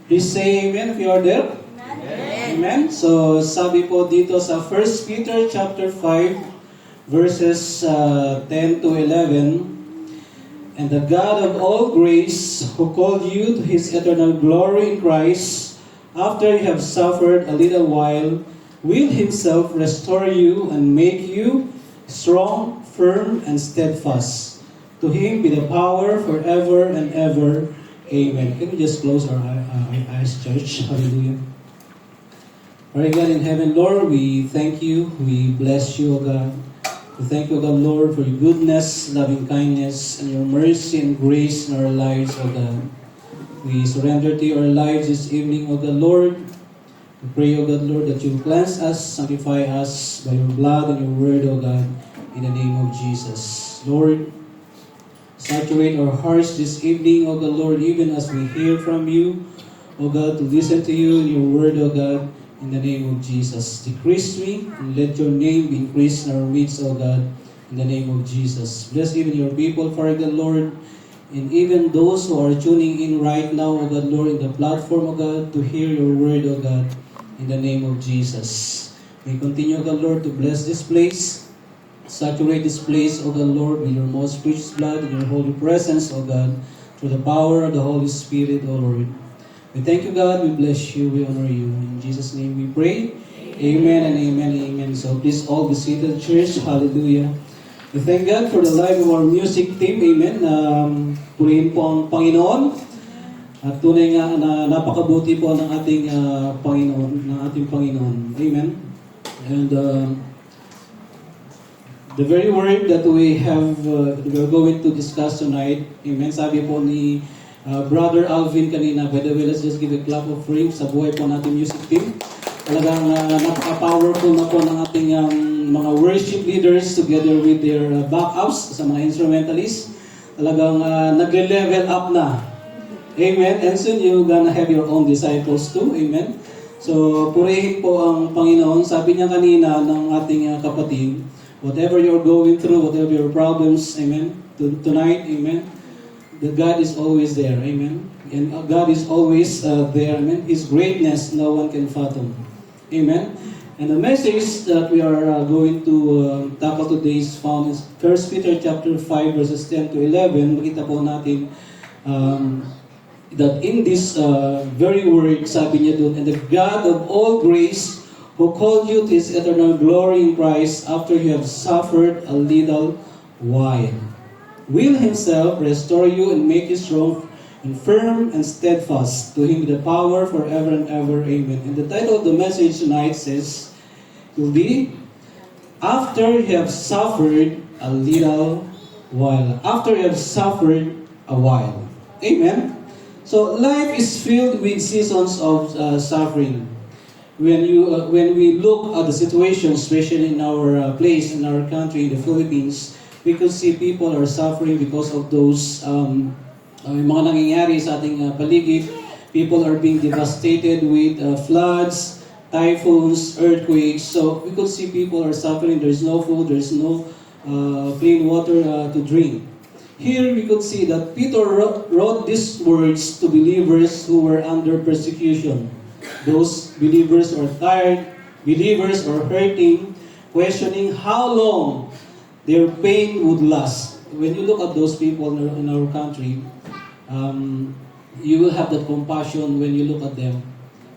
Please say amen if you are there. Amen. So sabi po dito sa 1 Peter chapter 5 verses 10 to 11, and the God of all grace, who called you to His eternal glory in Christ, after you have suffered a little while, will Himself restore you and make you strong, firm, and steadfast. To Him be the power forever and ever. Amen. Can we just close our eyes, church? Hallelujah. Our God in heaven, Lord, we thank you. We bless you, O God. We thank you, O God, Lord, for your goodness, loving kindness, and your mercy and grace in our lives, O God. We surrender to your lives this evening, O God, Lord. We pray, O God, Lord, that you cleanse us, sanctify us by your blood and your word, O God, in the name of Jesus. Lord, saturate our hearts this evening, O God, Lord, even as we hear from you, O God, to listen to you in your word, O God, in the name of Jesus. Decrease me, and let your name be increased in our midst, O God, in the name of Jesus. Bless even your people, Father God, Lord, and even those who are tuning in right now, O God, Lord, in the platform, O God, to hear your word, O God, in the name of Jesus. We continue, O God, Lord, to bless this place. Saturate this place, O God, Lord, with your most precious blood and your holy presence, O God, through the power of the Holy Spirit, O Lord. We thank you, God. We bless you. We honor you. In Jesus' name we pray. Amen and amen and amen. So please all be seated, church. Hallelujah. We thank God for the life of our music team. Amen. Purihin po ang Panginoon. At tunay nga na napakabuti po ng ating Panginoon. Amen. And the very word that we are going to discuss tonight, amen, sabi po ni Brother Alvin kanina, by the way, let's just give a clap of praise sa buhay po natin music team. Talagang napaka-powerful na po ng ating mga worship leaders together with their backups sa mga instrumentalists. Talagang nag-level up na. Amen. And soon you're gonna have your own disciples too. Amen. So, purihin po ang Panginoon. Sabi niya kanina ng ating kapatid, whatever you're going through, whatever your problems, amen, tonight, amen, that God is always there, amen. And God is always there, amen. His greatness, no one can fathom, amen. And the message that we are going to tackle today is found in 1 Peter chapter 5, verses 10 to 11. Makita po natin that in this very word, sabi niya doon, and the God of all grace, who called you to His eternal glory in Christ after you have suffered a little while, will Himself restore you and make you strong and firm and steadfast. To Him the power forever and ever. Amen. And the title of the message tonight says, will be, after you have suffered a little while. After you have suffered a while. Amen. So life is filled with seasons of suffering. When we look at the situation, especially in our place, in our country, in the Philippines, we could see people are suffering because of those mga nangyayari sa ating paligid. People are being devastated with floods, typhoons, earthquakes. So we could see people are suffering. There's no food, there's no clean water to drink. Here we could see that Peter wrote these words to believers who were under persecution. Those believers are tired, believers are hurting, questioning how long their pain would last. When you look at those people in our country, you will have that compassion when you look at them.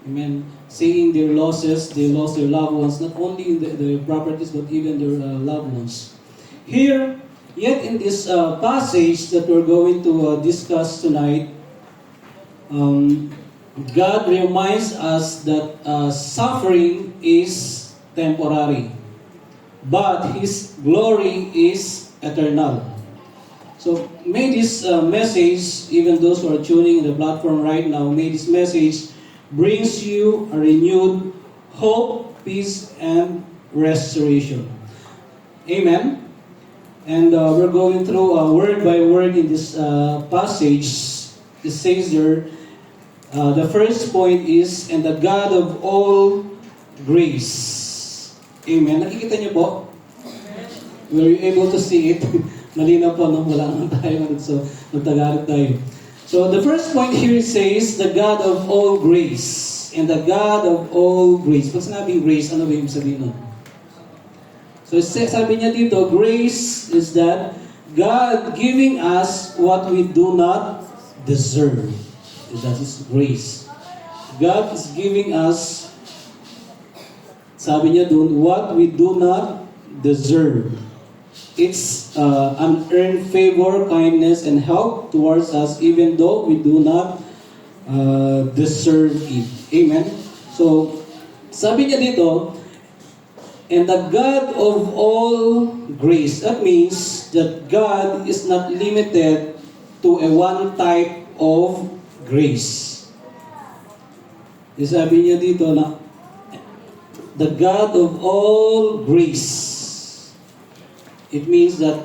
Amen. Seeing their losses, they lost their loved ones, not only in their properties, but even their loved ones. Here, yet in this passage that we're going to discuss tonight, God reminds us that suffering is temporary, but His glory is eternal. So may this message, even those who are tuning in the platform right now, may this message brings you a renewed hope, peace, and restoration. Amen. And we're going through word by word in this passage. It says there, the first point is, and the God of all grace. Amen. Nakikita niyo po? Were you able to see it? Malinaw po, no? Wala naman tayo. So, magtagalog tayo. So the first point here says, the God of all grace. And the God of all grace. Pag sinabing grace, ano ba yung sabihin nun? So sabi niya dito, grace is that God giving us what we do not deserve. That is grace. God is giving us, sabi niya dun, what we do not deserve. It's unearned favor, kindness, and help towards us even though we do not deserve it. Amen? So, sabi niya dito, and the God of all grace. That means that God is not limited to a one type of grace. Sabi niya dito na, the God of all grace. It means that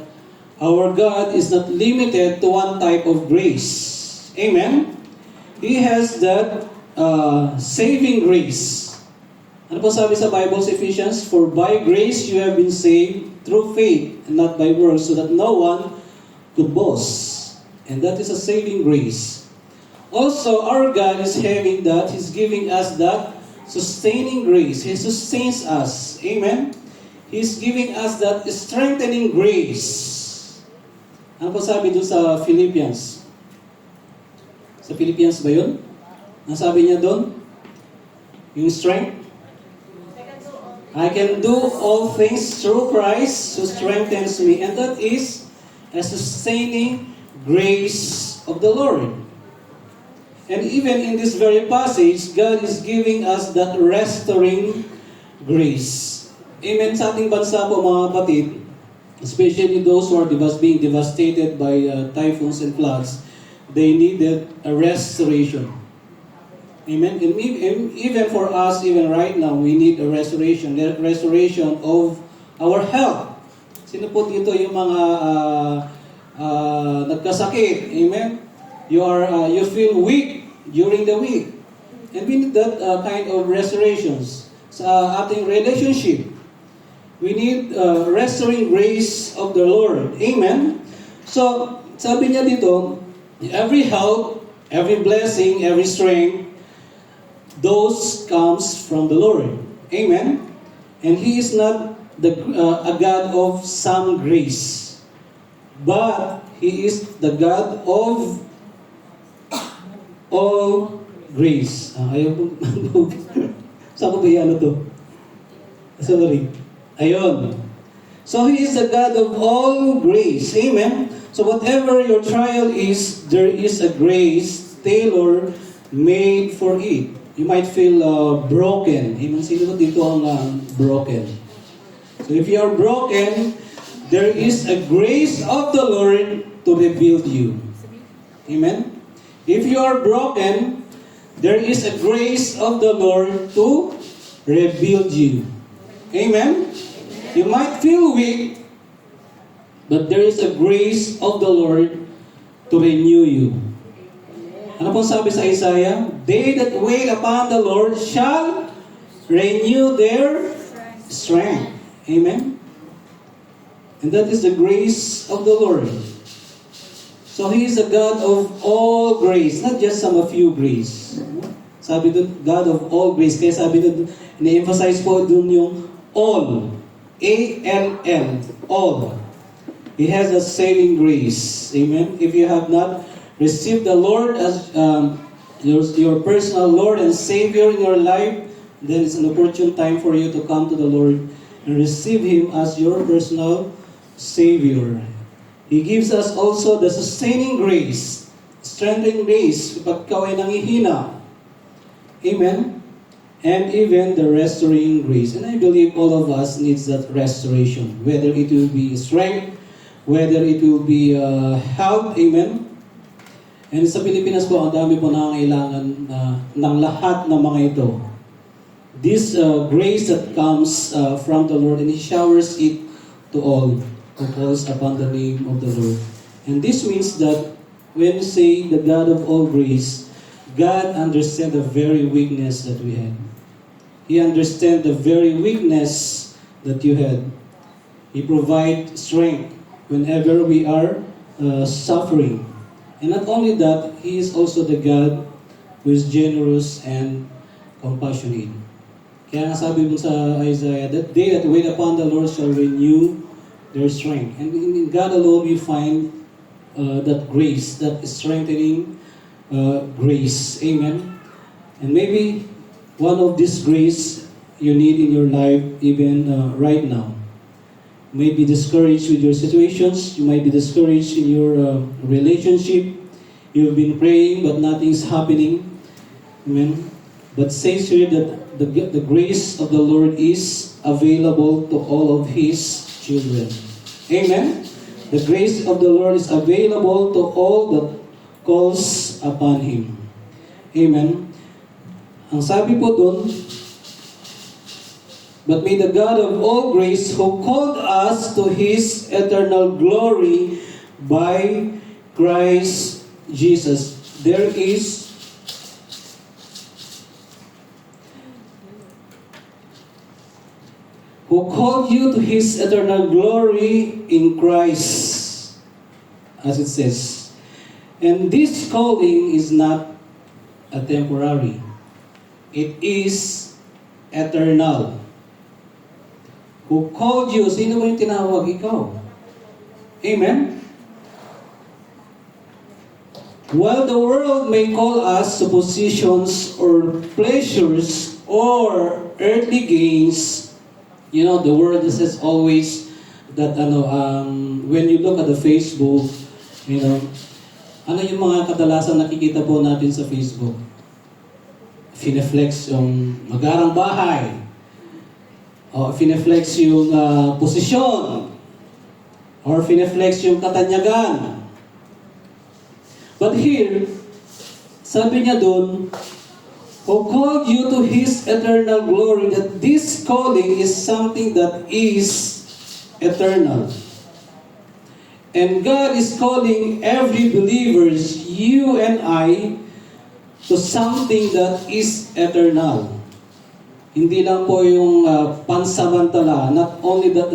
our God is not limited to one type of grace. Amen? He has that saving grace. Ano po sabi sa Bible sa Ephesians? For by grace you have been saved through faith and not by works, so that no one could boast. And that is a saving grace. Also, our God is having that. He's giving us that sustaining grace. He sustains us. Amen? He's giving us that strengthening grace. Ano po sabi doon sa Philippians? Sa Philippians ba yun? Ano sabi niya doon? Yung strength? I can do all things through Christ who strengthens me. And that is a sustaining grace of the Lord. And even in this very passage, God is giving us that restoring grace. Amen. Sa ating bansa po mga kapatid, especially those who are being devastated by typhoons and floods, they needed a restoration. Amen. And even for us, even right now, we need a restoration of our health. Sino po dito yung mga nagkasakit? Amen. You feel weak during the week. And we need that kind of restorations sa ating relationship. We need restoring grace of the Lord. Amen. So, sabi niya dito, every help, every blessing, every strength, those comes from the Lord. Amen. And He is not a God of some grace, but He is the God of all grace. Ayaw po. Saan ko ba yan to? Sorry. Ayun. So He is the God of all grace. Amen. So whatever your trial is, there is a grace tailor-made for it. You might feel broken. Amen. Sino dito ang broken? So if you are broken, there is a grace of the Lord to rebuild you. Amen. If you are broken, there is a grace of the Lord to rebuild you. Amen. You might feel weak, but there is a grace of the Lord to renew you. Ano pong sabi sa Isaiah? They that wait upon the Lord shall renew their strength. Amen? And that is the grace of the Lord. So He is a God of all grace, not just some of few grace. Sabi doon, God of all grace. Kaya sabi doon, na-emphasize po doon yung all. A-L-L. All. He has a saving grace. Amen? If you have not received the Lord as your personal Lord and Savior in your life, then it's an opportune time for you to come to the Lord and receive Him as your personal Savior. He gives us also the sustaining grace, strengthening grace kapag ikaw ay nangihina. Amen? And even the restoring grace. And I believe all of us needs that restoration. Whether it will be strength, whether it will be health. Amen? And sa Pilipinas po, ang dami po nangangailangan ng lahat ng mga ito. This grace that comes from the Lord, and He showers it to all who calls upon the name of the Lord. And this means that when we say the God of all grace, God understands the very weakness that we had. He understands the very weakness that you had. He provides strength whenever we are suffering. And not only that, He is also the God who is generous and compassionate. Kaya nga sabi mo sa Isaiah, that they that wait upon the Lord shall renew their strength. And in God alone we find that grace, that strengthening grace. Amen? And maybe one of this grace you need in your life even right now. You may be discouraged with your situations. You might be discouraged in your relationship. You've been praying but nothing's happening. Amen? But says here that the grace of the Lord is available to all of His children. Amen? The grace of the Lord is available to all that calls upon Him. Amen? Ang sabi po dun, but may the God of all grace who called us to His eternal glory by Christ Jesus. There is who called you to His eternal glory in Christ, as it says. And this calling is not a temporary. It is eternal. Who called you? Sino ba yung tinawag? Ikaw. Amen? While the world may call us to positions or pleasures or earthly gains, you know, the world says always that when you look at the Facebook, you know, ano yung mga kadalasan nakikita po natin sa Facebook? Fineflex yung magarang bahay, o fineflex yung posisyon, or fineflex yung katanyagan. But here, sabi niya doon, who called you to His eternal glory, that this calling is something that is eternal. And God is calling every believers, you and I, to something that is eternal. Hindi lang po yung pansamantala, not only that,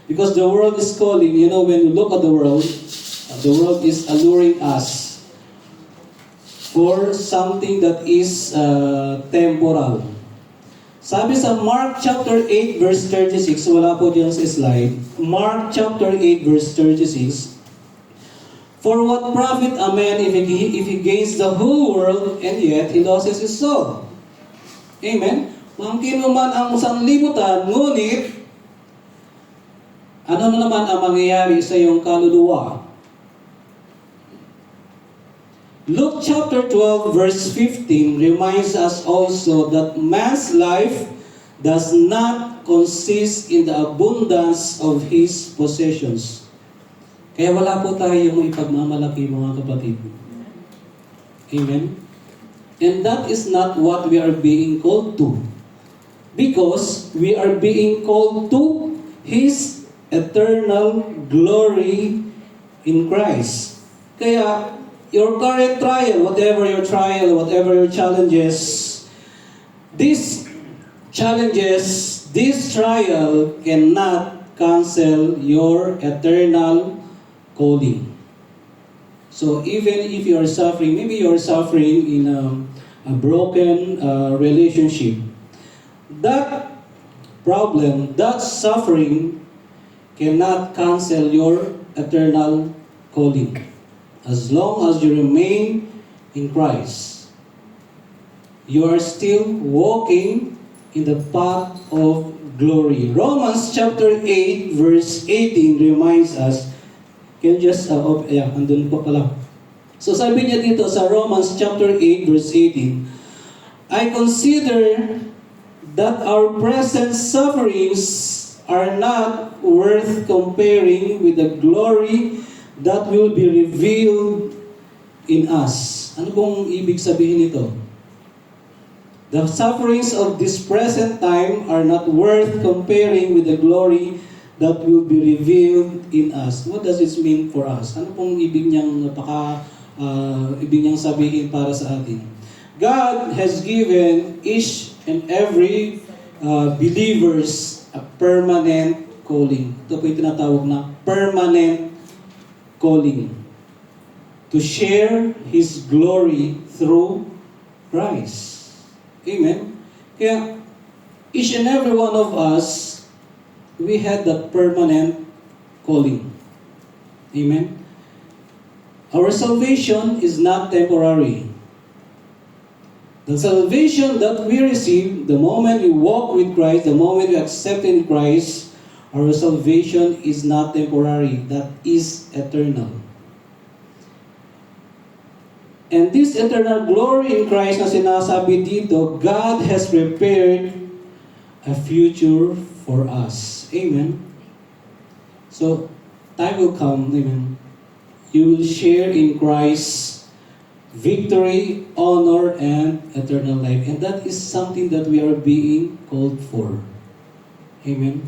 because the world is calling, you know, when you look at the world is alluring us for something that is temporal. Sabi sa Mark chapter 8 verse 36, wala po dyan sa slide. Mark chapter 8 verse 36, for what profit a man if he gains the whole world and yet he loses his soul? Amen? Mangkin mo man ang sanlibutan, ngunit ano na naman ang mangyayari sa iyong kaluluwa? Luke chapter 12 verse 15 reminds us also that man's life does not consist in the abundance of his possessions. Kaya wala po tayong ipagmamalaki, mga kapatid. Amen? And that is not what we are being called to. Because we are being called to His eternal glory in Christ. Kaya, your current trial, whatever your challenges, this trial cannot cancel your eternal calling. So even if you are suffering, maybe you are suffering in a broken relationship, that problem, that suffering cannot cancel your eternal calling. As long as you remain in Christ, you are still walking in the path of glory. Romans chapter 8 verse 18 reminds us, can you just, andun po pala. So sabi niya dito sa Romans chapter 8 verse 18, I consider that our present sufferings are not worth comparing with the glory that will be revealed in us. Ano pong ibig sabihin nito? The sufferings of this present time are not worth comparing with the glory that will be revealed in us. What does it mean for us? Ano pong ibig niyang sabihin para sa atin? God has given each and every believers a permanent calling. Ito po yung tinatawag na permanent calling. to share His glory through Christ. Amen? Kaya, each and every one of us, we had that permanent calling. Amen? Our salvation is not temporary. The salvation that we receive, the moment we walk with Christ, the moment we accept in Christ, our salvation is not temporary. That is eternal. And this eternal glory in Christ na sinasabi dito, God has prepared a future for us. Amen? So, time will come, amen. You will share in Christ's victory, honor, and eternal life. And that is something that we are being called for. Amen?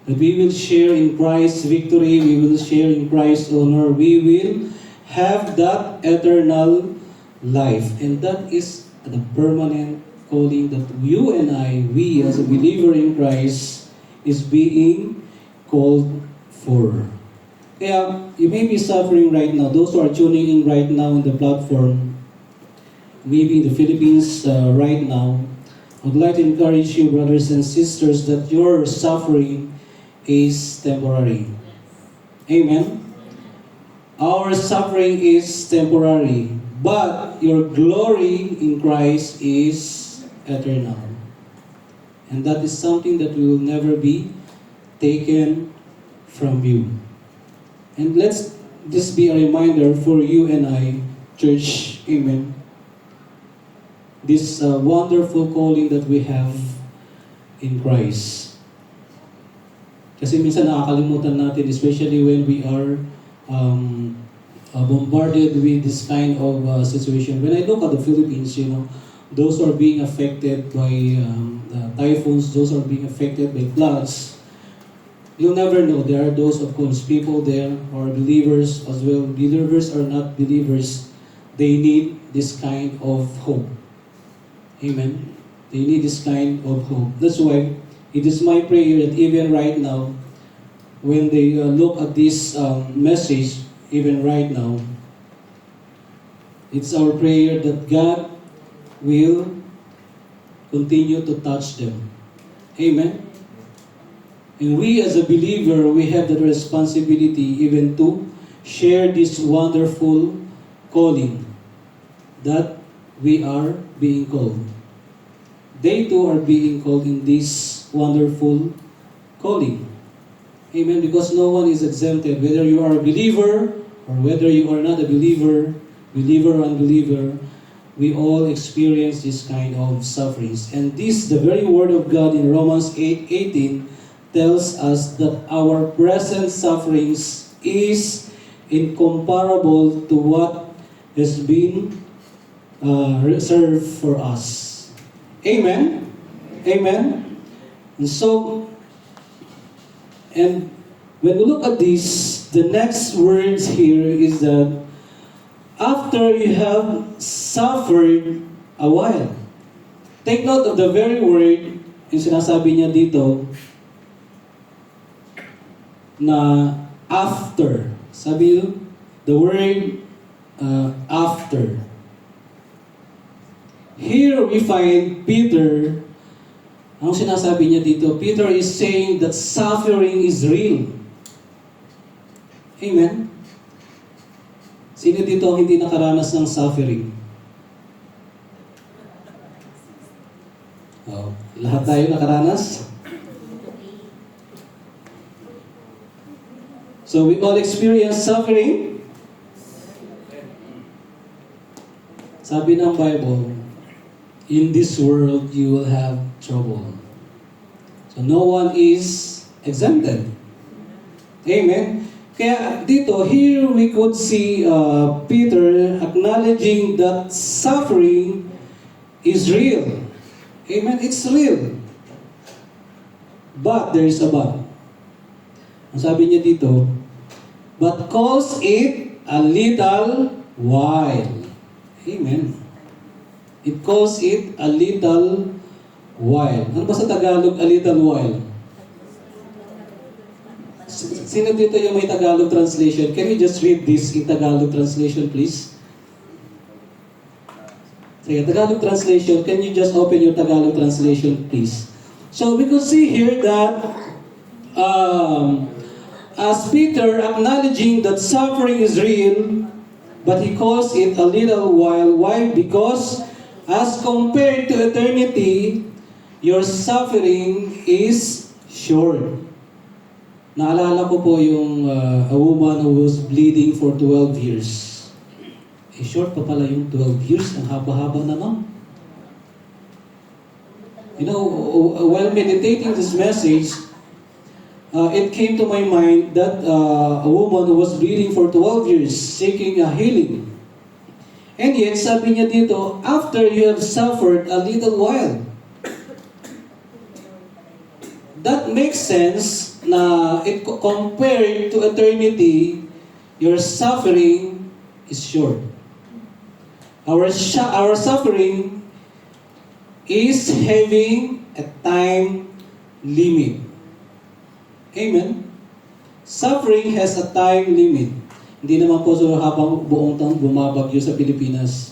That we will share in Christ's victory, we will share in Christ's honor, we will have that eternal life. And that is the permanent calling that you and I, we as a believer in Christ, is being called for. Kaya, you may be suffering right now. Those who are tuning in right now in the platform, maybe in the Philippines right now, I would like to encourage you, brothers and sisters, that your suffering is temporary. Amen? Our suffering is temporary, but your glory in Christ is eternal. And that is something that will never be taken from you. And let's this be a reminder for you and I, church, amen, this wonderful calling that we have in Christ. Kasi minsan nakakalimutan natin, especially when we are bombarded with this kind of situation. When I look at the Philippines, those who are being affected by typhoons, those who are being affected by floods, you'll never know. There are those, of course, people there who are believers as well. Believers or not believers, they need this kind of hope. Amen? They need this kind of hope. That's why it is my prayer that even right now, when they look at this message, even right now, it's our prayer that God will continue to touch them. Amen? And we as a believer, we have the responsibility even to share this wonderful calling that we are being called. They too are being called in this wonderful calling. Amen. Because no one is exempted. Whether you are a believer or whether you are not a believer, believer or unbeliever, we all experience this kind of sufferings. And this, the very word of God in Romans 8:18, tells us that our present sufferings is incomparable to what has been reserved for us. Amen? Amen? And so, and when we look at this, the next words here is that after you have suffered a while. Take note of the very word, yung sinasabi niya dito, na after. Sabi yun, the word after. Here we find Peter, ang sinasabi niya dito, Peter is saying that suffering is real. Amen? Sino dito ang hindi nakaranas ng suffering? Oh, lahat tayo nakaranas? So we all experience suffering. Sabi ng Bible, in this world you will have trouble. So no one is exempted. Amen? Kaya dito, here we could see Peter acknowledging that suffering is real. Amen? It's real. But there is a but. Ang sabi niya dito, but calls it a little while. Amen. It calls it a little while. Ano ba sa Tagalog, a little while? Sino dito yung may Tagalog translation? Can you just read this in Tagalog translation, please? Sige, Tagalog translation. Can you just open your Tagalog translation, please? So we could see here that as Peter acknowledging that suffering is real, but he calls it a little while. Why? Because as compared to eternity, your suffering is short. Naalala ko po yung a woman who was bleeding for 12 years. Short pa pala yung 12 years. Ang haba-haba naman. You know, while meditating this message, it came to my mind that a woman who was bleeding for 12 years, seeking a healing. And yet, sabi niya dito, after you have suffered a little while. That makes sense na it compared to eternity, your suffering is short. Our suffering is having a time limit. Amen? Suffering has a time limit. Hindi naman po so habang buong taon bumabagyo sa Pilipinas.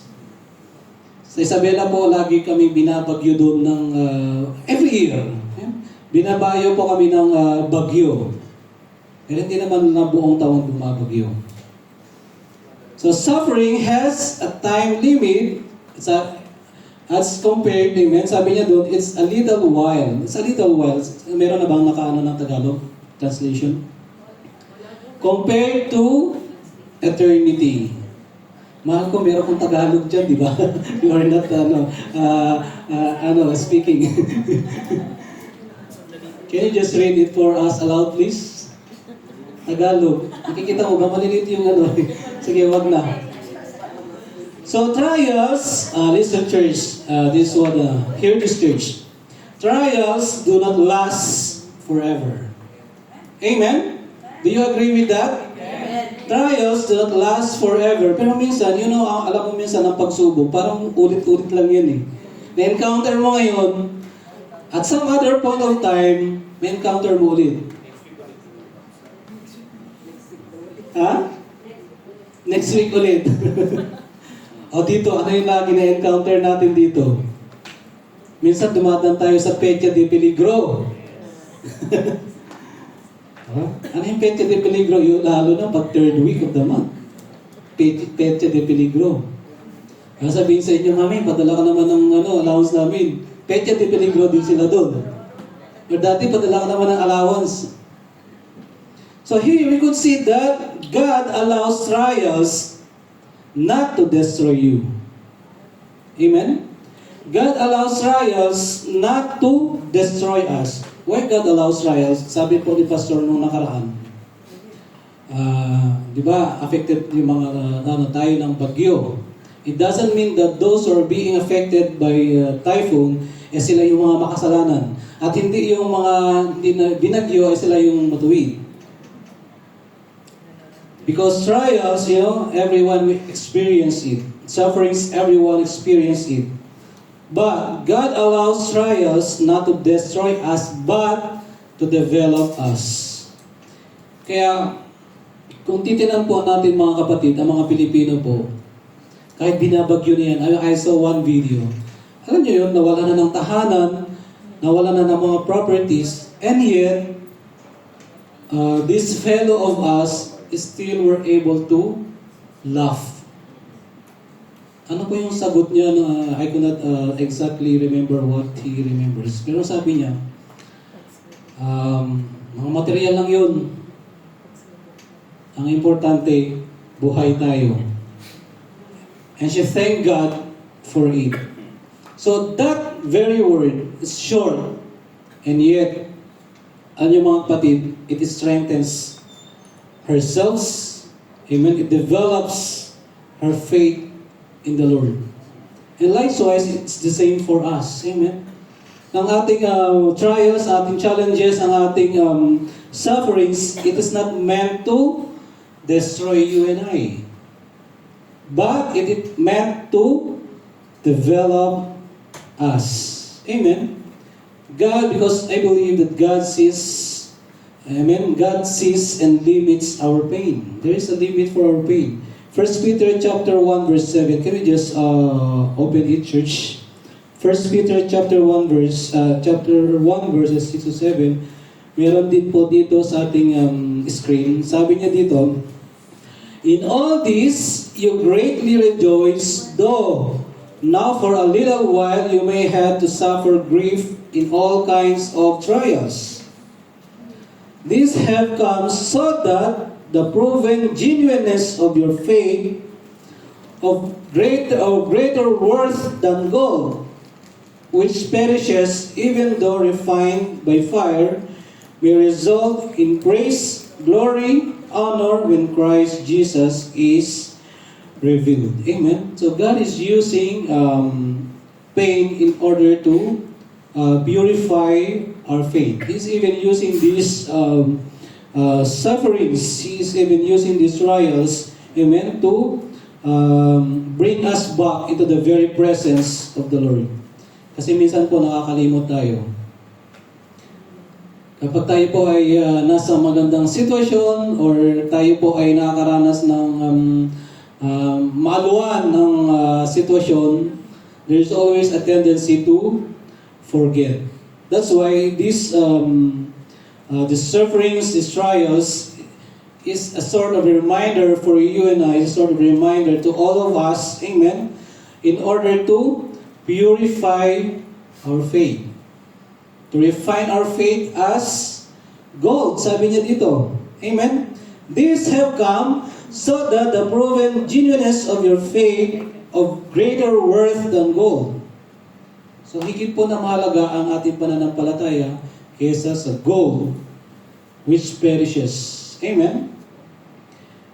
Sa Isabela po, lagi kami binabagyo doon ng every year. Binabayo po kami ng bagyo. Pero hindi naman na buong taon bumabagyo. So suffering has a time limit. As compared, amen, sabi niya doon, it's a little while. It's a little while. Meron na bang nakaano ng Tagalog translation? Compared to eternity. Mahal ko, meron kong Tagalog dyan, di ba? You are not, speaking. Can you just read it for us aloud, please? Tagalog. Nakikita mo ba, maliliit yung Sige, wag na. So trials, listen church, this one, hear this church. Trials do not last forever. Amen? Do you agree with that? Amen. Trials do not last forever. Pero minsan, alam mo minsan ang pagsubok, parang ulit-ulit lang yan eh. Na-encounter mo ngayon, at some other point of time, may encounter mo ulit. Ha? Next week ulit. O dito, ano yung lagi na-encounter natin dito? Minsan dumadaan tayo sa Petya de Peligro. Ano yung Petya de Peligro? Yung lalo na pag third week of the month. Petya de Peligro. Sabihin sa inyo, Mami, padala ka naman ng allowance namin. Petya de Peligro din sila doon. Pero dati padala ka naman ng allowance. So here we could see that God allows trials not to destroy you. Amen? God allows trials not to destroy us. Why God allows trials? Sabi po ni Pastor nung nakaraan. Di ba, affected yung mga tayo ng bagyo. It doesn't mean that those who are being affected by typhoon, sila yung mga makasalanan. At hindi yung mga binagyo, sila yung matuwid. Because trials, everyone will experience it. Sufferings, everyone experience it. But God allows trials not to destroy us, but to develop us. Kaya, kung titinan po natin mga kapatid, ang mga Pilipino po, kahit binabagyo na yan, I saw one video. Alam niyo yun, nawala na ng tahanan, nawala na ng mga properties, and yet, this fellow of us still were able to laugh. Ano po yung sagot niya na I cannot exactly remember what he remembers. Pero sabi niya, mga material lang yun. Ang importante, buhay tayo. And she thanked God for it. So that very word is short, and yet, ano yung mga kapatid, it strengthens herself, amen, it develops her faith in the Lord. And likewise, it's the same for us, amen. Ang ating trials, ating challenges, ang ating sufferings, it is not meant to destroy you and I. But it is meant to develop us. Amen. God, because I believe that God sees Amen. God sees and limits our pain. There is a limit for our pain. First Peter chapter 1 verse 7. Can we just open it, church? First Peter chapter 1 verses 6 to 7. Meron din po dito sa ating screen. Sabi niya dito, in all this you greatly rejoice, though now for a little while you may have to suffer grief in all kinds of trials. These have come so that the proven genuineness of your faith of greater worth than gold, which perishes even though refined by fire, will result in praise, glory, honor when Christ Jesus is revealed. Amen. So God is using pain in order to purify our faith. He's even using these sufferings. He's even using these trials, amen, to bring us back into the very presence of the Lord. Kasi minsan po nakakalimot tayo. Kapag tayo po ay nasa magandang sitwasyon or tayo po ay nakakaranas ng maaluan ng sitwasyon, there's always a tendency to forget. That's why these sufferings, these trials, is a sort of a reminder for you and I, a sort of reminder to all of us, amen, in order to purify our faith. To refine our faith as gold, sabi niya dito. Amen? These have come so that the proven genuineness of your faith of greater worth than gold. So higit po na mahalaga ang ating pananampalataya kaysa sa gold which perishes. Amen?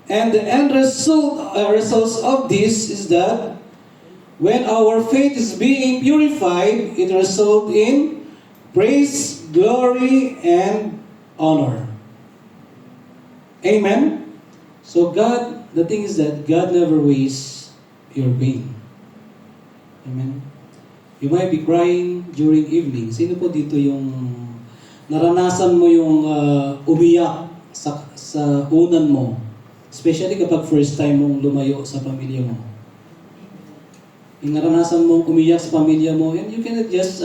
And the end results of this is that when our faith is being purified, it results in praise, glory, and honor. Amen? So God, the thing is that God never wastes your pain. Amen? You might be crying during evening. Sino po dito yung naranasan mo yung umiyak sa unan mo? Especially kapag first time mong lumayo sa pamilya mo. Yung naranasan mong umiyak sa pamilya mo, and you cannot just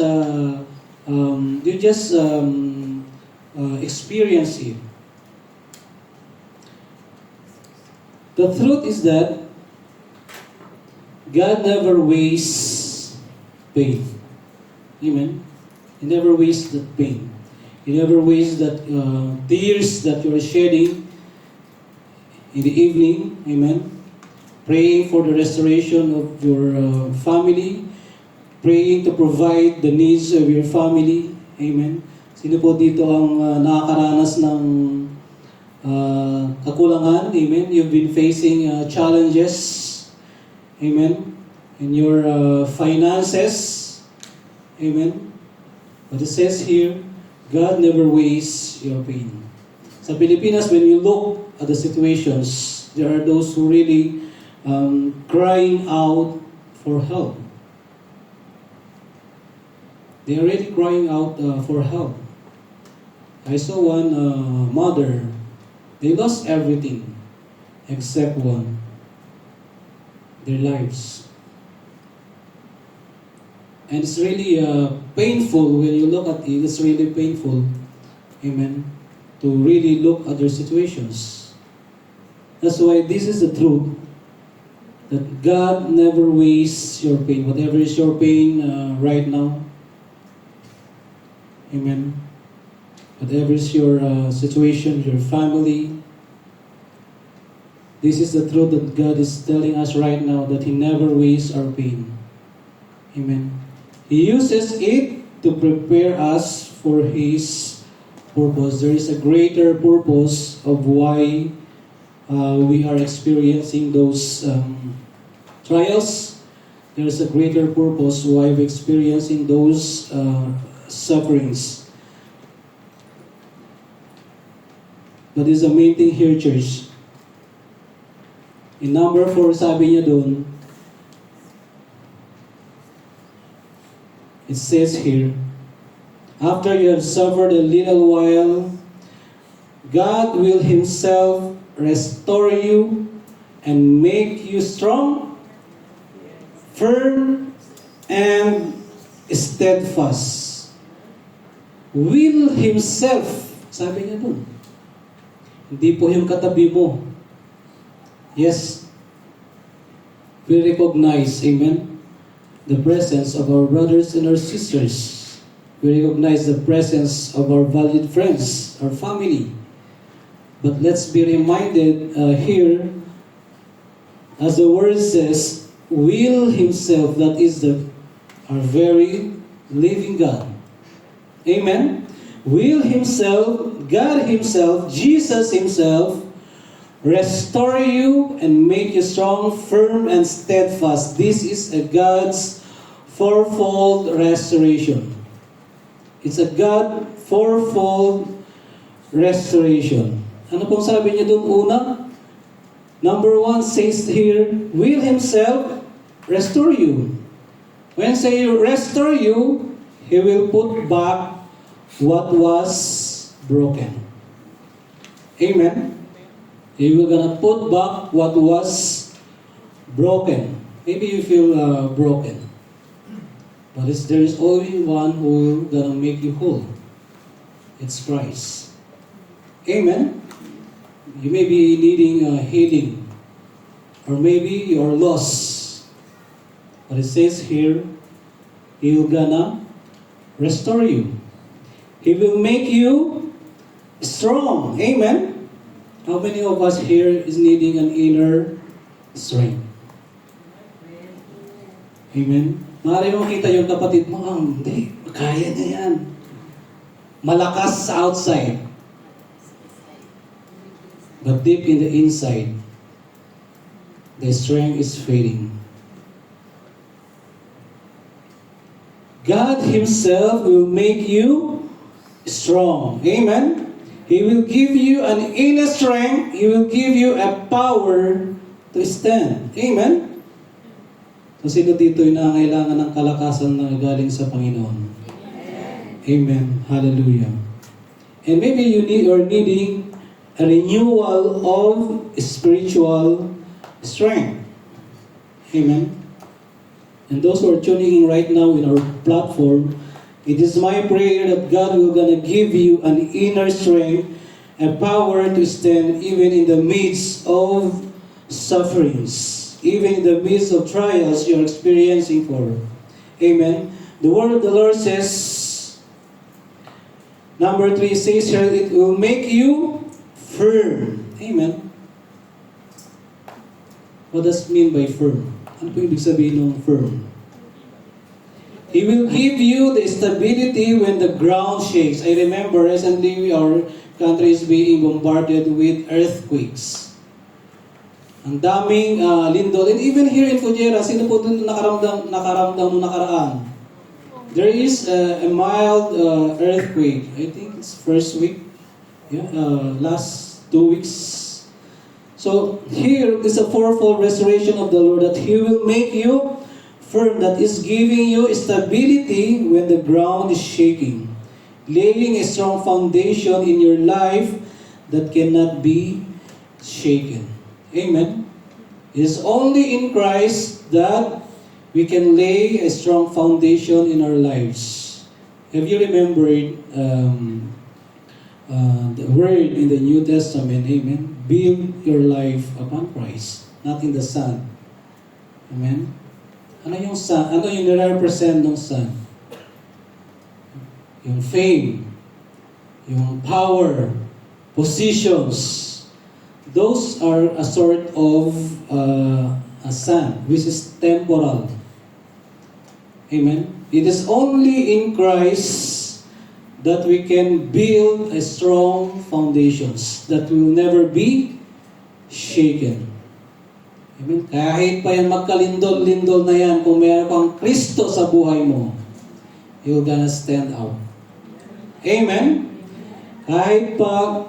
experience it. The truth is that God never wastes pain. Amen? He never wastes that pain. He never wastes that tears that you are shedding in the evening. Amen? Praying for the restoration of your family. Praying to provide the needs of your family. Amen? Sino po dito ang nakakaranas ng kakulangan? Amen? You've been facing challenges. Amen? In your finances. Amen? But it says here, God never wastes your pain. Sa Pilipinas, when you look at the situations, there are those who really crying out for help. They are really crying out for help. I saw one mother. They lost everything except one. Their lives. And it's really painful when you look at it. It's really painful. Amen. To really look at their situations. That's why this is the truth. That God never wastes your pain. Whatever is your pain right now. Amen. Whatever is your situation, your family. This is the truth that God is telling us right now, that He never wastes our pain. Amen. He uses it to prepare us for His purpose. There is a greater purpose of why we are experiencing those trials. There is a greater purpose why we're experiencing those sufferings. But is the main thing here, church. In number 4, sabi niya doon, it says here, after you have suffered a little while, God will Himself restore you and make you strong, firm, and steadfast. Will Himself, sabi niya dun. Hindi po yung katabi mo. Yes, we recognize, amen, the presence of our brothers and our sisters. We recognize the presence of our valued friends, our family. But let's be reminded here, as the word says, will Himself, that is our very living God. Amen? Will Himself, God Himself, Jesus Himself, restore you and make you strong, firm, and steadfast. This is a God's fourfold restoration. It's a God fourfold restoration. Ano pong sabi niya doon una? Number 1 says here, will Himself restore you. When say restore you, He will put back what was broken. Amen? He will gonna put back what was broken. Maybe you feel broken. But there is only one who will gonna make you whole. It's Christ. Amen? You may be needing healing. Or maybe you are lost. But it says here, He will gonna restore you. He will make you strong. Amen? How many of us here is needing an inner strength? Amen? Maaari mo kita yung kapatid mo, hindi, kaya niya yan. Malakas sa outside. But deep in the inside, the strength is fading. God Himself will make you strong. Amen? He will give you an inner strength. He will give you a power to stand. Amen? So sino dito yung nangangailangan ng kalakasan na galing sa Panginoon? Amen. Hallelujah. And maybe you are needing a renewal of spiritual strength. Amen. And those who are tuning in right now in our platform, it is my prayer that God will gonna give you an inner strength and power to stand even in the midst of sufferings, even in the midst of trials you're experiencing for. Amen. The word of the Lord says, number 3 says here, it will make you firm. Amen. What does it mean by firm? Ano po ibig sabihin ng firm? He will give you the stability when the ground shakes. I remember recently our country is being bombarded with earthquakes. Ang daming lindol. And even here in Fujairah, sino po doon nakaramdam nung nakaraan? There is a mild earthquake. I think it's first week. Last 2 weeks. So here is a fourfold restoration of the Lord, that He will make you firm, that is giving you stability when the ground is shaking, laying a strong foundation in your life that cannot be shaken. Amen. It is only in Christ that we can lay a strong foundation in our lives. Have you remembered the word in the New Testament? Amen. Build your life upon Christ, not in the sun. Amen. Ano yung sun? Ano yung nire-represent ng sun? Yung fame, yung power, positions. Those are a sort of a sun, which is temporal. Amen. It is only in Christ that we can build a strong foundations that will never be shaken. Amen. Kahit pa yan magkalindol-lindol na yan, kung mayroon kang Kristo sa buhay mo, you're gonna stand out. Amen. Kahit pa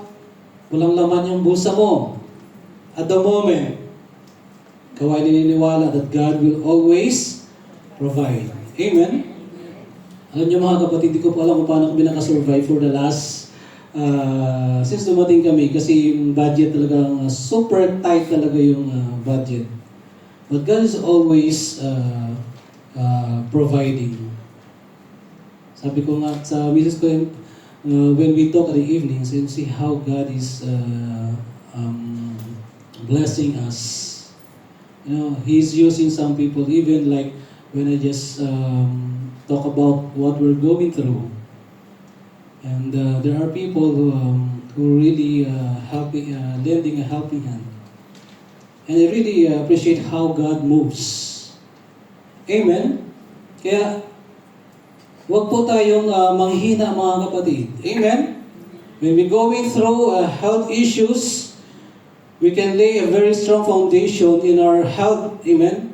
walang laman yung bulsa mo, at the moment, ikaw ay naniniwala that God will always provide. Amen. Alam niyo mga kapatid, di ko pa alam kung paano ako binakasurvive for the last Since dumating kami, kasi yung budget talagang super tight talaga yung budget. But God is always providing. Sabi ko nga sa misis ko, when we talk at the evenings and see how God is blessing us. You know, He's using some people, even like when I just talk about what we're going through. And there are people who really lending a helping hand. And I really appreciate how God moves. Amen? Kaya, wag po tayong manghina mga kapatid. Amen? When we're going through health issues, we can lay a very strong foundation in our health. Amen?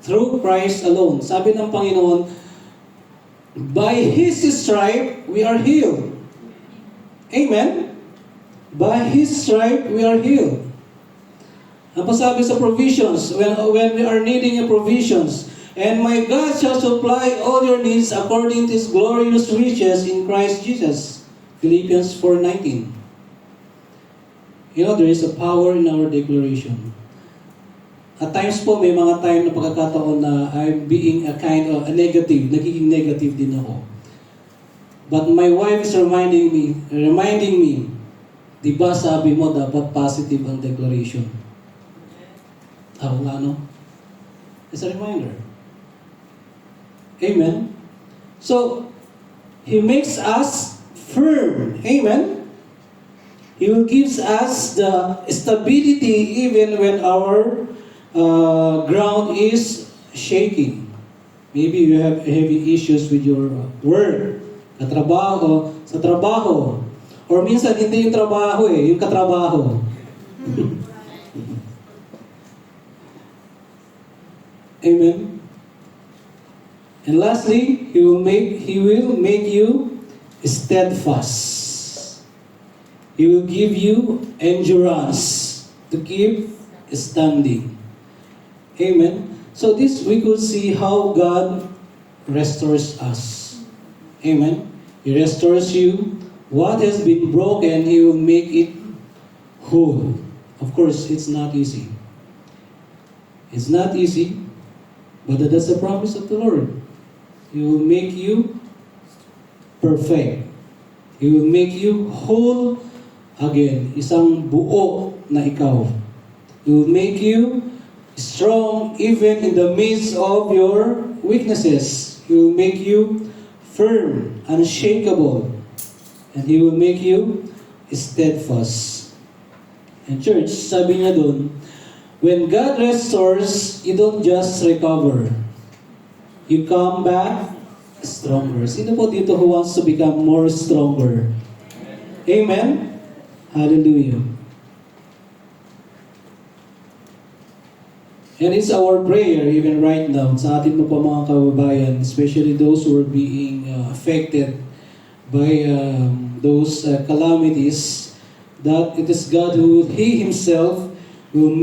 Through Christ alone. Sabi ng Panginoon, by His stripe, we are healed. Amen? By His stripe, we are healed. Ang pasabi sa provisions, when we are needing a provisions, and my God shall supply all your needs according to His glorious riches in Christ Jesus. Philippians 4:19. You know, there is a power in our declaration. At times po, may mga time na pagkakataon na I'm being a kind of a negative, nagiging negative din ako. But my wife is reminding me, di ba sabi mo dapat positive ang declaration? Ako nga, no? It's a reminder. Amen? So, He makes us firm. Amen? He will gives us the stability even when our ground is shaking. Maybe you have heavy issues with your work, sa trabaho. Or minsan, hindi yung trabaho yung katrabaho. Amen. And lastly, He will make you steadfast. He will give you endurance to keep standing. Amen. So this we could see how God restores us. Amen. He restores you. What has been broken, He will make it whole. Of course, it's not easy. It's not easy, but that's the promise of the Lord. He will make you perfect. He will make you whole again. Isang buo na ikaw. He will make you strong even in the midst of your weaknesses. He will make you firm, unshakable, and He will make you steadfast. And church, sabi niya doon, when God restores, you don't just recover. You come back stronger. Sino po dito who wants to become more stronger? Amen? Hallelujah. And it's our prayer even right now sa atin mo po mga kababayan, especially those who are being affected by those calamities, that it is God who He Himself will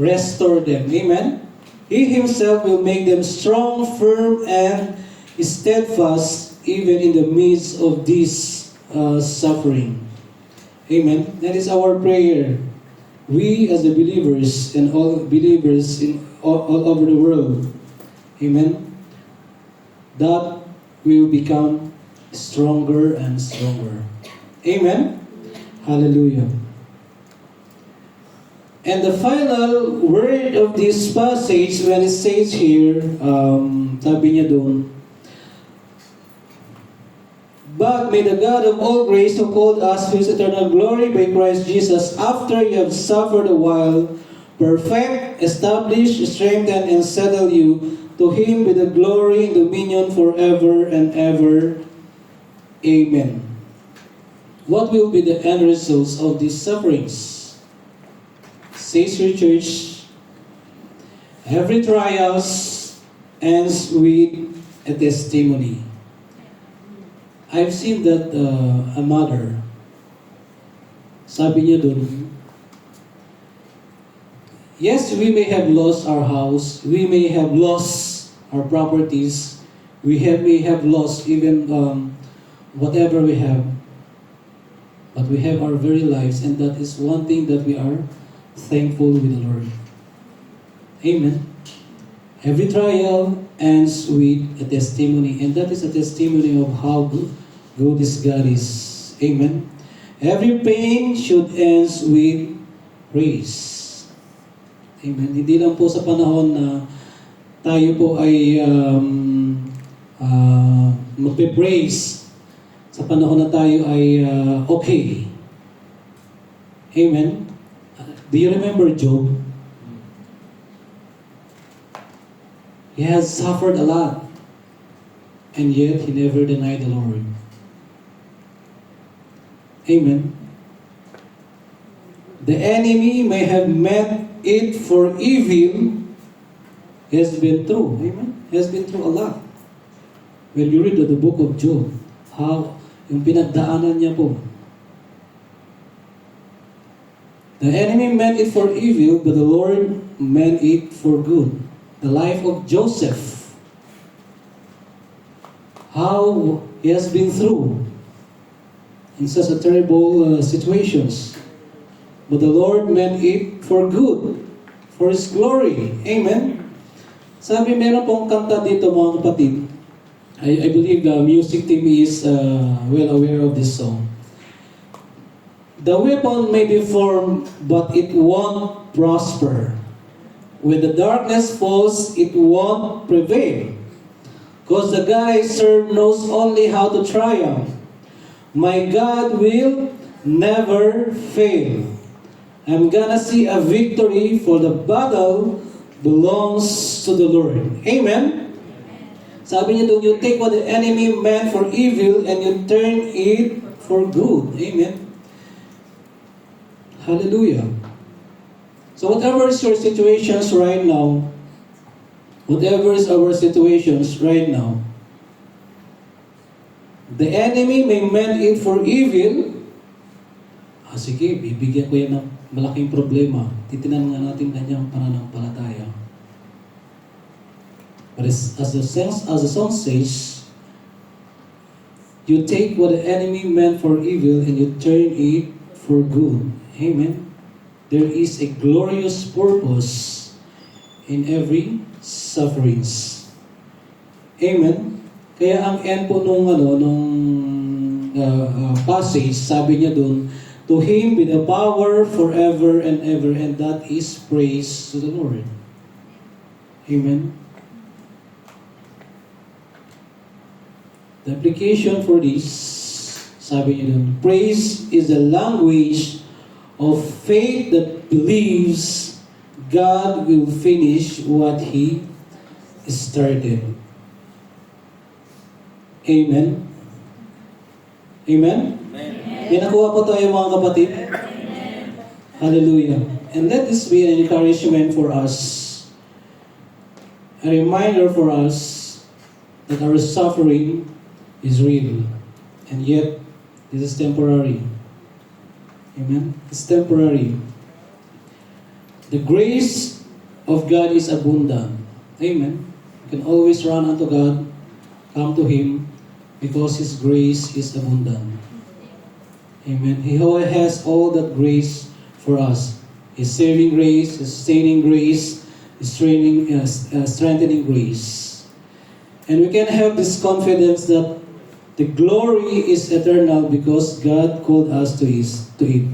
restore them. Amen? He Himself will make them strong, firm, and steadfast even in the midst of this suffering. Amen? That is our prayer. We as the believers and all believers all over the world, amen, that we will become stronger and stronger. Amen? Hallelujah. And the final word of this passage, when it says here, sabi niya doon, but may the God of all grace who called us to His eternal glory by Christ Jesus, after you have suffered a while, perfect, establish, strengthen, and settle you. To Him be the glory and dominion forever and ever. Amen. What will be the end results of these sufferings? Says your church, every trials ends with a testimony. I've seen that a mother, sabi niya doon, yes, we may have lost our house, we may have lost our properties, we may have lost even whatever we have, but we have our very lives, and that is one thing that we are thankful with the Lord. Amen. Every trial ends with a testimony, and that is a testimony of how good this God is. Amen. Every pain should end with praise. Amen. Hindi lang po sa panahon na tayo po ay magpe-praise, sa panahon na tayo ay okay. Amen. Do you remember Job? He has suffered a lot, and yet he never denied the Lord. Amen. The enemy may have meant it for evil. He has been through. Amen. He has been through a lot. When you read the book of Job, how yung pinagdaanan niya po. The enemy meant it for evil, but the Lord meant it for good. The life of Joseph, how he has been through in such a terrible situations, but the Lord meant it for good, for His glory. Amen. Sabi, meron pong kanta dito mga kapatid. I believe the music team is well aware of this song. The weapon may be formed, but it won't prosper. When the darkness falls, it won't prevail. Because the God I serve knows only how to triumph. My God will never fail. I'm gonna see a victory, for the battle belongs to the Lord. Amen? Sabi niya doon, you take what the enemy meant for evil and you turn it for good. Amen? Hallelujah. So whatever is your situations right now, whatever is our situations right now, the enemy may meant it for evil. Sige, bibigyan ko yan ng malaking problema. Titinan nga natin kanyang pananampalataya. But as the song says, you take what the enemy meant for evil and you turn it for good. Amen. There is a glorious purpose in every sufferings. Amen. Kaya ang end po nung passage, sabi niya dun, to Him be the power forever and ever, and that is praise to the Lord. Amen. The application for this, sabi niya dun, praise is the language of faith that believes God will finish what He started. Amen? Amen? May nakuha po tayo mga kapatid? Amen. Hallelujah. And let this be an encouragement for us. A reminder for us that our suffering is real. And yet, this is temporary. Amen? It's temporary. The grace of God is abundant. Amen? You can always run unto God, come to Him, because His grace is abundant. Amen? He has all that grace for us. His saving grace, His sustaining grace, His strengthening grace. And we can have this confidence that the glory is eternal because God called us to it.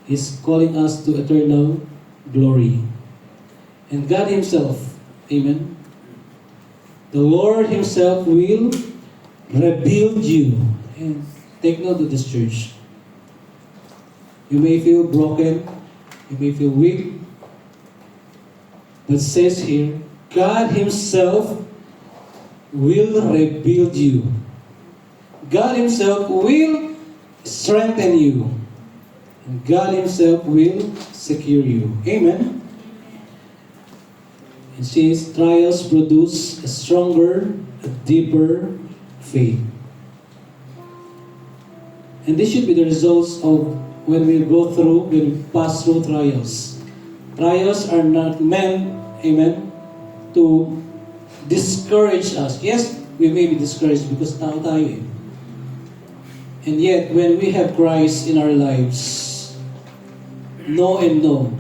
He's calling us to eternal glory. And God Himself, amen, the Lord Himself will rebuild you. And take note of this, church. You may feel broken, you may feel weak, but it says here, God Himself will rebuild you. God Himself will strengthen you. And God Himself will secure you. Amen? It says, trials produce a stronger, a deeper faith. And this should be the results of when we pass through trials. Trials are not meant, amen, to discourage us. Yes, we may be discouraged because tao tayo eh. And yet, when we have Christ in our lives, know and know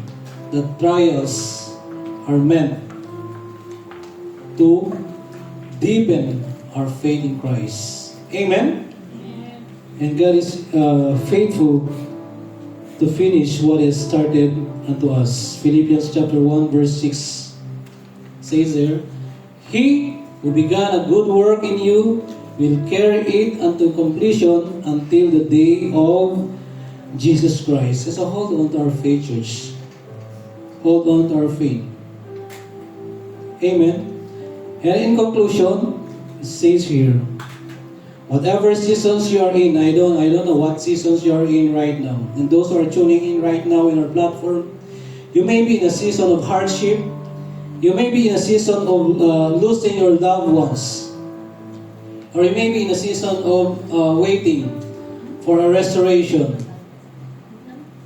that trials are meant to deepen our faith in Christ. Amen? And God is faithful to finish what is started unto us. Philippians chapter 1 verse 6 says there, He who began a good work in you will carry it unto completion until the day of Jesus Christ. So hold on to our faith, church. Hold on to our faith. Amen. And in conclusion, it says here, whatever seasons you are in, I don't know what seasons you are in right now. And those who are tuning in right now in our platform, you may be in a season of hardship. You may be in a season of losing your loved ones. Or you may be in a season of waiting for a restoration.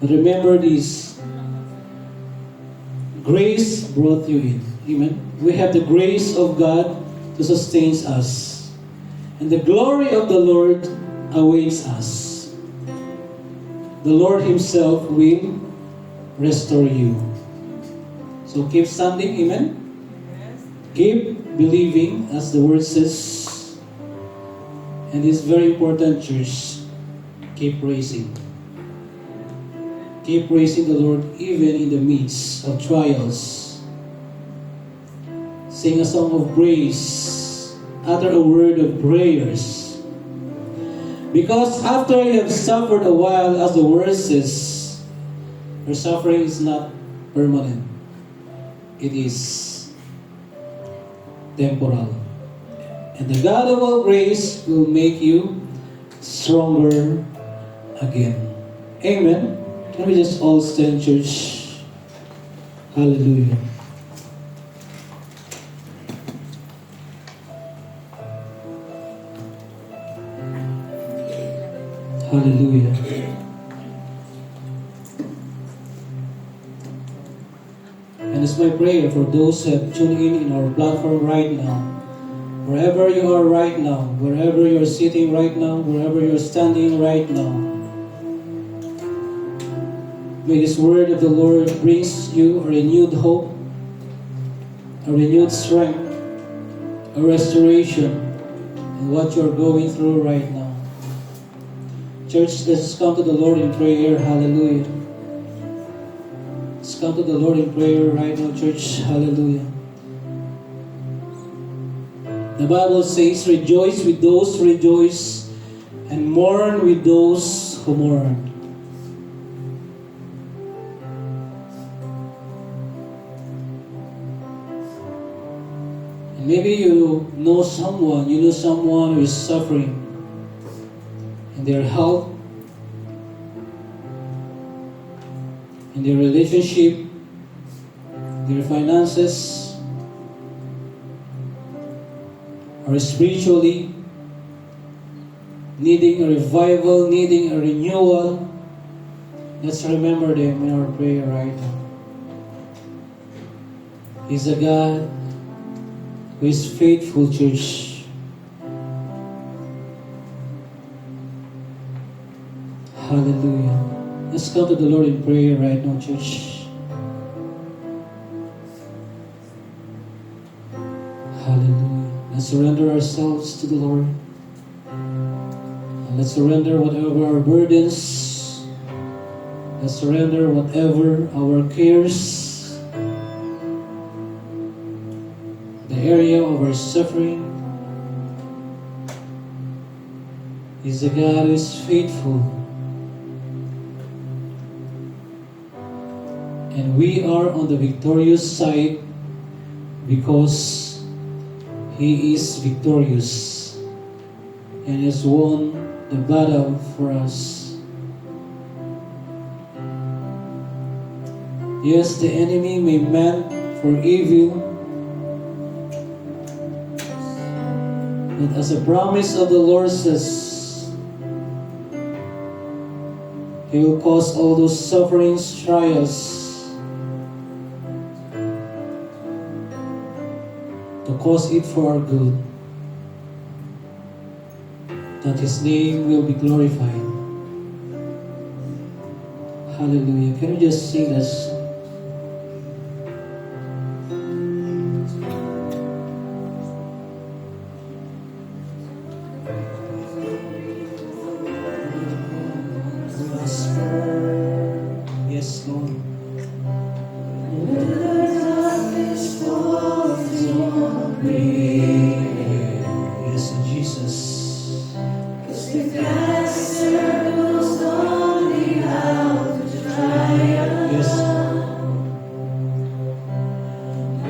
But remember this, grace brought you in. Amen. We have the grace of God to sustain us. And the glory of the Lord awaits us. The Lord Himself will restore you. So keep standing, amen? Keep believing, as the word says. And it's very important, church. Keep praising. Keep praising the Lord even in the midst of trials. Sing a song of praise. Utter a word of prayers. Because after you have suffered a while, as the word says, your suffering is not permanent. It is temporal. And the God of all grace will make you stronger again. Amen. Can we just all stand, church? Hallelujah. Hallelujah. And it's my prayer for those who have tuned in our platform right now. Wherever you are right now, wherever you're sitting right now, wherever you're standing right now, may this word of the Lord brings you a renewed hope, a renewed strength, a restoration in what you're going through right now. Church, let's come to the Lord in prayer. Hallelujah. Let's come to the Lord in prayer right now, church. Hallelujah. The Bible says, rejoice with those who rejoice, and mourn with those who mourn. And maybe you know someone who is suffering in their health, in their relationship, their finances, or spiritually, needing a revival, needing a renewal. Let's remember them in our prayer right now. He's a God who is faithful, church. Hallelujah. Let's come to the Lord in prayer right now, church. Hallelujah. Let's surrender ourselves to the Lord. And let's surrender whatever our burdens. Let's surrender whatever our cares. The area of our suffering. He's a God who is faithful. And we are on the victorious side because He is victorious and has won the battle for us. Yes, the enemy may meant for evil, but as a promise of the Lord says, He will cause all those sufferings, trials, to cause it for our good. that His name will be glorified. Hallelujah. Can you just sing this? Yes, Lord. Yes, Jesus. Yes.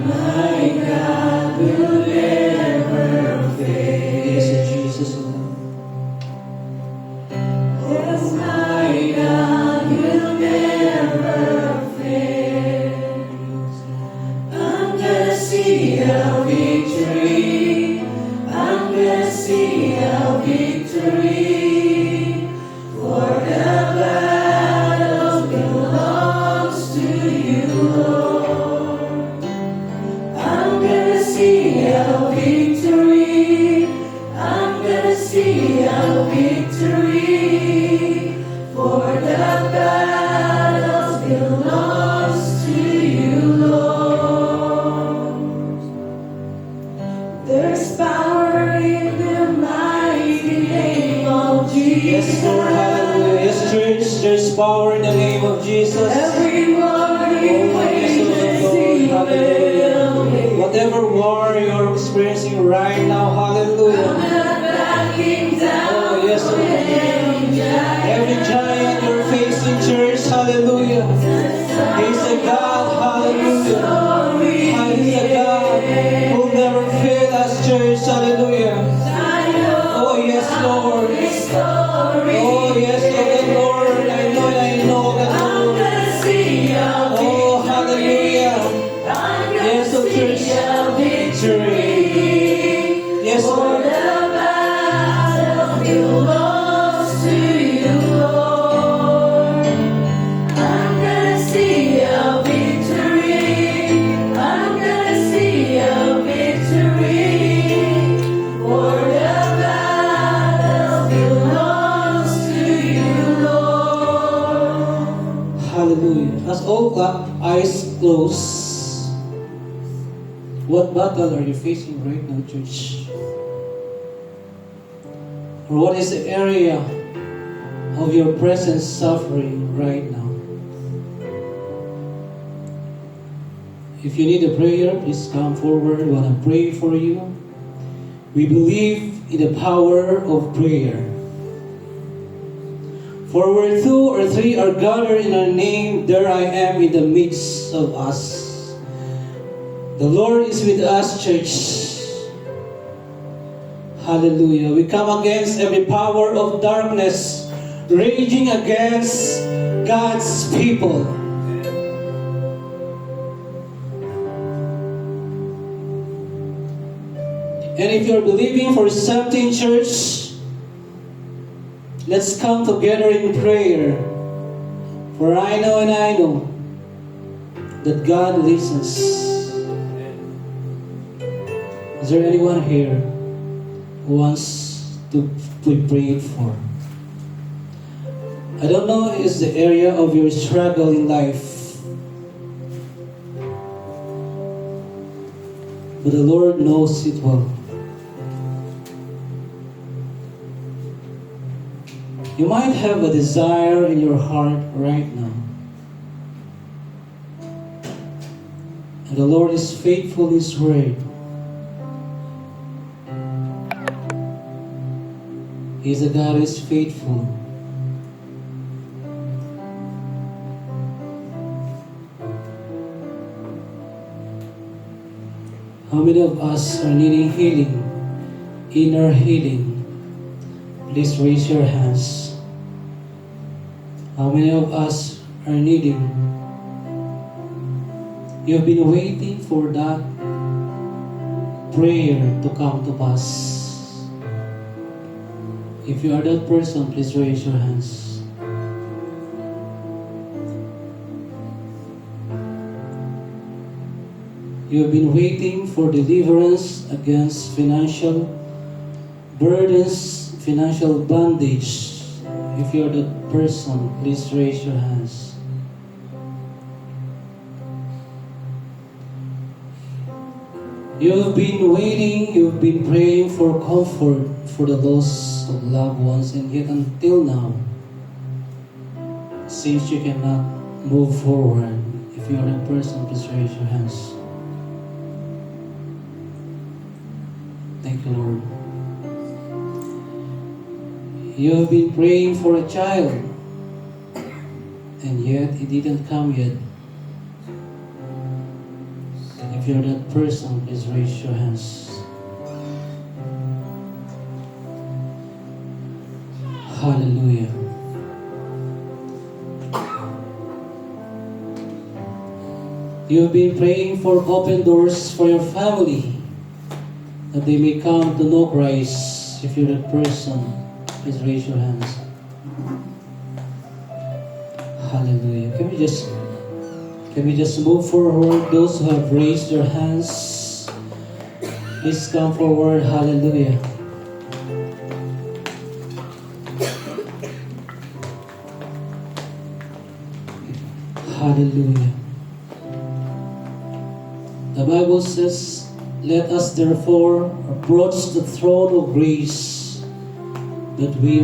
My God will never fail. Yes, Jesus. Yes, my God will never fail. I'm gonna see a victory. I'm gonna see a victory. For the battle belongs to you, Lord. I'm gonna see a victory. I'm gonna see a victory. For the battle belongs to you, Lord. There's power in the mighty name of Jesus. Yes, Lord, hallelujah. Yes, church, there's power in the name of Jesus. Everybody whatever war you're experiencing right now, hallelujah. Oh, yes, Lord. Every giant you're facing, church, hallelujah. He's a God, hallelujah. He's a God who never fail us, church, hallelujah. Oh, yes, Lord. Oh, yes, Lord. I know that Lord. Oh, hallelujah. Yes, oh, church, victory. Yes, Lord. Belongs to you, Lord. I'm gonna see a victory. I'm gonna see a victory. For the battle belongs to you, Lord. Hallelujah. As all eyes closed, what battle are you facing right now, church? Or what is the area of your present suffering right now? If you need a prayer, please come forward. I want to pray for you. We believe in the power of prayer. For where 2 or 3 are gathered in our name, there I am in the midst of us. The Lord is with us, church. Hallelujah. We come against every power of darkness raging against God's people. And if you're believing for something, church, let's come together in prayer. For I know that God listens. Is there anyone here who wants to be prayed for? I don't know is the area of your struggle in life, but the Lord knows it well. You might have a desire in your heart right now, and the Lord is faithful in His word. He is a God who is faithful. How many of us are needing healing, inner healing? Please raise your hands. How many of us are needing? You've been waiting for that prayer to come to pass. If you are that person, please raise your hands. You have been waiting for deliverance against financial burdens, financial bondage. If you're that person, please raise your hands. You've been waiting, you've been praying for comfort for the loss of loved ones, and yet until now, it seems you cannot move forward. If you're that person, please raise your hands. Thank you, Lord. You have been praying for a child, and yet it didn't come yet. And if you're that person, please raise your hands. Hallelujah. You have been praying for open doors for your family, that they may come to know Christ. If you're that person, please raise your hands. Hallelujah. Can we just move forward? Those who have raised their hands, please come forward. Hallelujah. Hallelujah. The Bible says, let us therefore approach the throne of grace, that we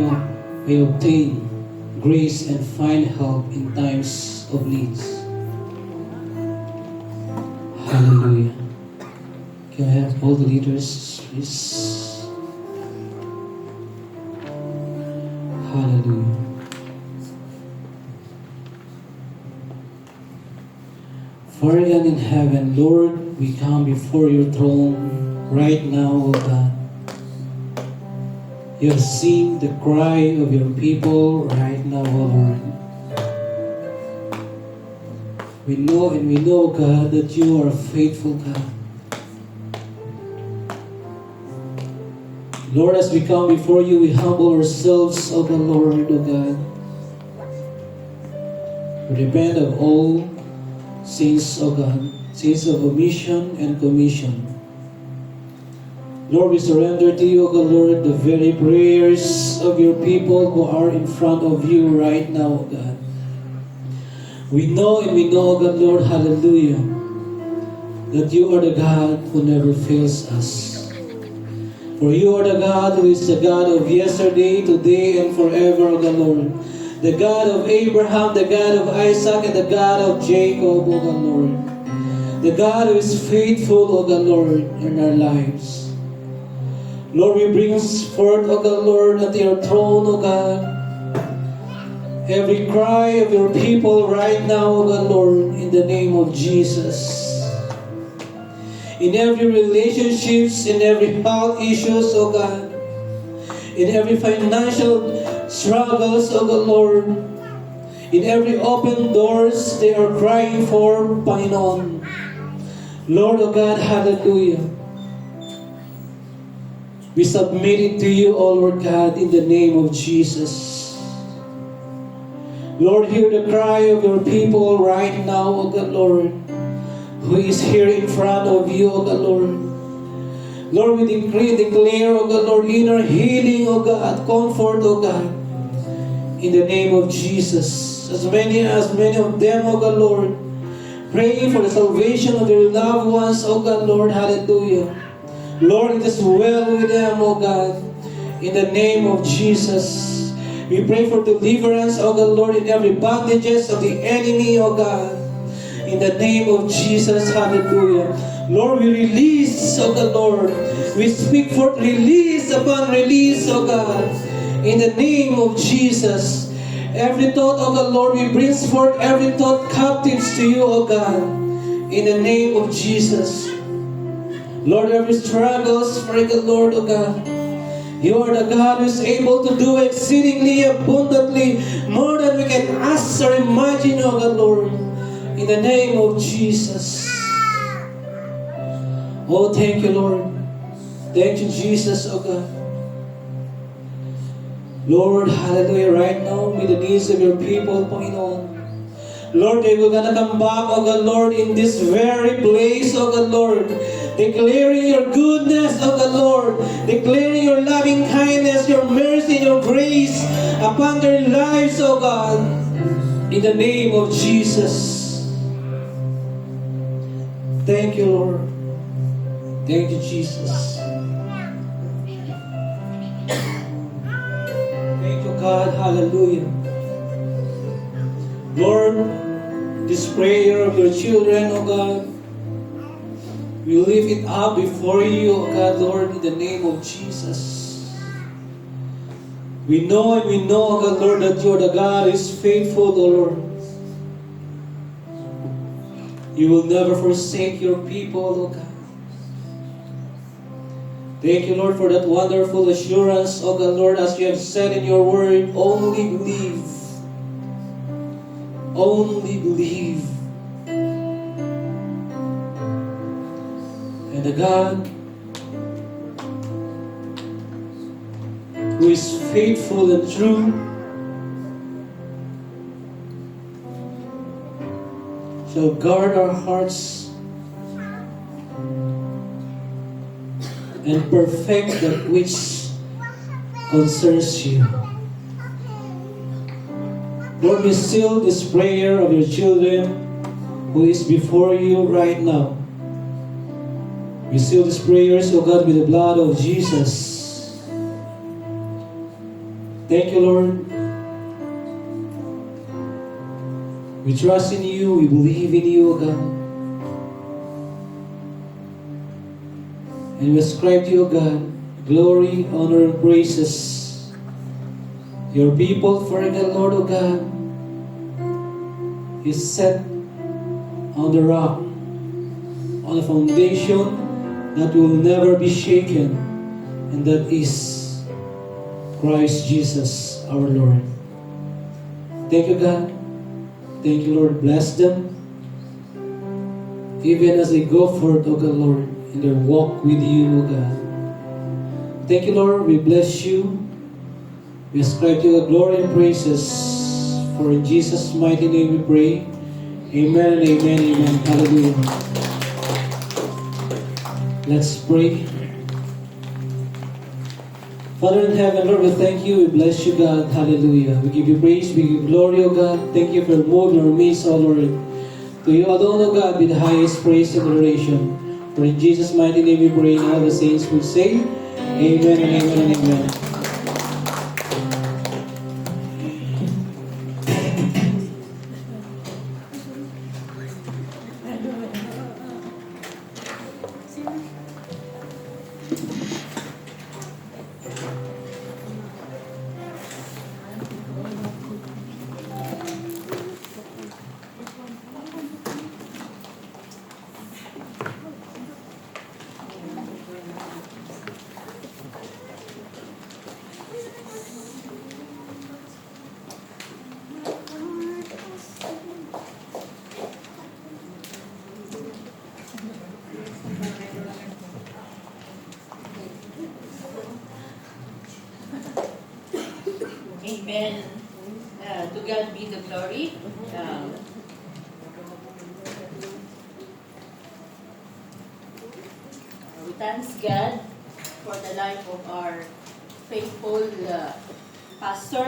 may obtain grace and find help in times of needs. Hallelujah. Can I have all the leaders, please? Hallelujah. Father God in heaven, Lord, we come before your throne right now, O God. You have seen the cry of your people right now, O Lord. We know, God, that you are a faithful God. Lord, as we come before you, we humble ourselves, O God, Lord, O God. We repent of all sins, O God, sins of omission and commission. Lord, we surrender to you, O God, Lord, the very prayers of your people who are in front of you right now, O God. We know, O God, Lord, hallelujah, that you are the God who never fails us. For you are the God who is the God of yesterday, today, and forever, O God, Lord. The God of Abraham, the God of Isaac, and the God of Jacob, O God, Lord. The God who is faithful, O God, Lord, in our lives. Lord, we bring forth, O God, Lord, at your throne, O God, every cry of your people right now, O God, Lord, in the name of Jesus. In every relationships, in every health issues, O God, in every financial struggles, O God, Lord, in every open doors they are crying for, Panginoon. Lord, O God, hallelujah. We submit it to you, O Lord God, in the name of Jesus. Lord, hear the cry of your people right now, O God, Lord, who is here in front of you, O God, Lord. Lord, we declare, O God, Lord, inner healing, O God, comfort, O God, in the name of Jesus. As many of them, O God, Lord, praying for the salvation of their loved ones, O God, Lord, hallelujah. Lord, it is well with them, O God, in the name of Jesus. We pray for deliverance, O God, Lord, in every bondages of the enemy, O God, in the name of Jesus, hallelujah. Lord, we release, O God, Lord, we speak forth release upon release, O God, in the name of Jesus. Every thought, O God, Lord, we bring forth every thought captives to you, O God, in the name of Jesus. Lord, every struggles, pray God, Lord, O God, you are the God who is able to do exceedingly abundantly more than we can ask or imagine, O God, Lord, in the name of Jesus. Oh, thank you, Lord. Thank you, Jesus, O God. Lord, hallelujah, right now, meet the needs of your people, Panginoon. Lord, they will gonna come back, O God, Lord, in this very place, O God, Lord, declaring your goodness, O God, Lord, declaring your loving kindness, your mercy, praise, O God, in the name of Jesus. Thank you, Lord. Thank you, Jesus. Thank you, God. Hallelujah. Lord, this prayer of your children, O God, we lift it up before you, O God, Lord, in the name of Jesus. We know and we know, O God, Lord, that you are the God who is faithful, O Lord. You will never forsake your people, O God. Thank you, Lord, for that wonderful assurance, O God, Lord, as you have said in your word, only believe. Only believe. And the God who is faithful and true shall guard our hearts and perfect that which concerns you. Lord, we seal this prayer of your children who is before you right now. We seal these prayers, O God, with the blood of Jesus. Thank you, Lord. We trust in you, we believe in you, O God. And we ascribe to you, O God, glory, honor, and praises. Your people, for the Lord, O God, is set on the rock, on a foundation that will never be shaken, and that is Christ Jesus, our Lord. Thank you, God. Thank you, Lord. Bless them, even as they go forth, O God, Lord, in their walk with you, O God. Thank you, Lord. We bless you. We ascribe to you glory and praises. For in Jesus' mighty name we pray. Amen and amen, amen. Hallelujah. Let's pray. Father in heaven, Lord, we thank you. We bless you, God. Hallelujah. We give you praise. We give you glory, O God. Thank you for moving our midst, O Lord. To you alone, O God, be the highest praise and adoration. For in Jesus' mighty name we pray, and all the saints will say, Amen and amen and amen. Amen. To God be the glory. We thank God for the life of our faithful pastor.